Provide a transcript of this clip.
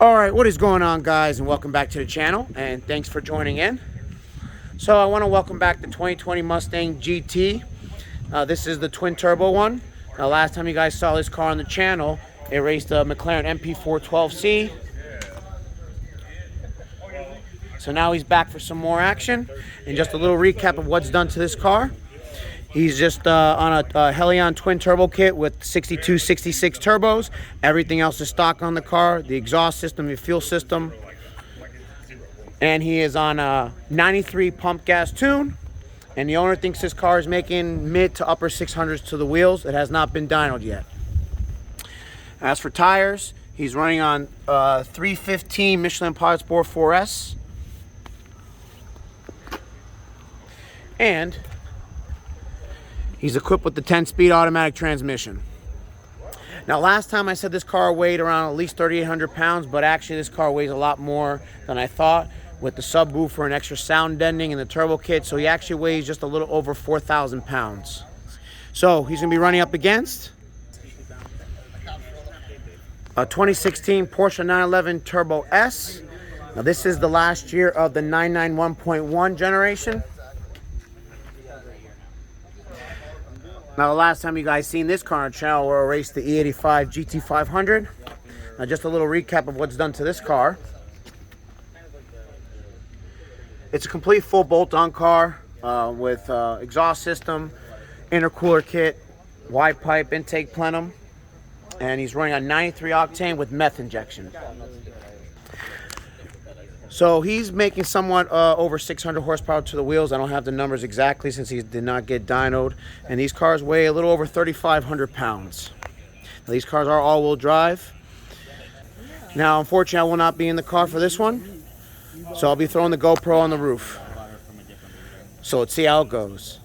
Alright, what is going on, guys, and welcome back to the channel, and thanks for joining in. So I want to welcome back the 2020 Mustang GT. This is the twin turbo one. Now, last time you guys saw this car on the channel, it raced a McLaren MP412C. So now he's back for some more action, and just a little recap of what's done to this car. He's just on a Hellion twin turbo kit with 62, 66 turbos. Everything else is stock on the car. The exhaust system, the fuel system. And he is on a 93 pump gas tune. And the owner thinks this car is making mid to upper 600s to the wheels. It has not been dynoed yet. As for tires, he's running on 315 Michelin Pilot Sport 4S. And he's equipped with the 10-speed automatic transmission. Now, last time I said this car weighed around at least 3,800 pounds, but actually this car weighs a lot more than I thought, with the subwoofer and extra sound deadening and the turbo kit. So he actually weighs just a little over 4,000 pounds. So he's going to be running up against a 2016 Porsche 911 Turbo S. Now, this is the last year of the 991.1 generation. Now, the last time you guys seen this car on the channel, we raced the E85 GT500. Now, just a little recap of what's done to this car. It's a complete full bolt-on car with exhaust system, intercooler kit, wide pipe intake plenum, and he's running on 93 octane with meth injection. So he's making somewhat over 600 horsepower to the wheels. I don't have the numbers exactly since he did not get dynoed. And these cars weigh a little over 3,500 pounds. Now, these cars are all-wheel drive. Now, unfortunately, I will not be in the car for this one. So I'll be throwing the GoPro on the roof. So let's see how it goes.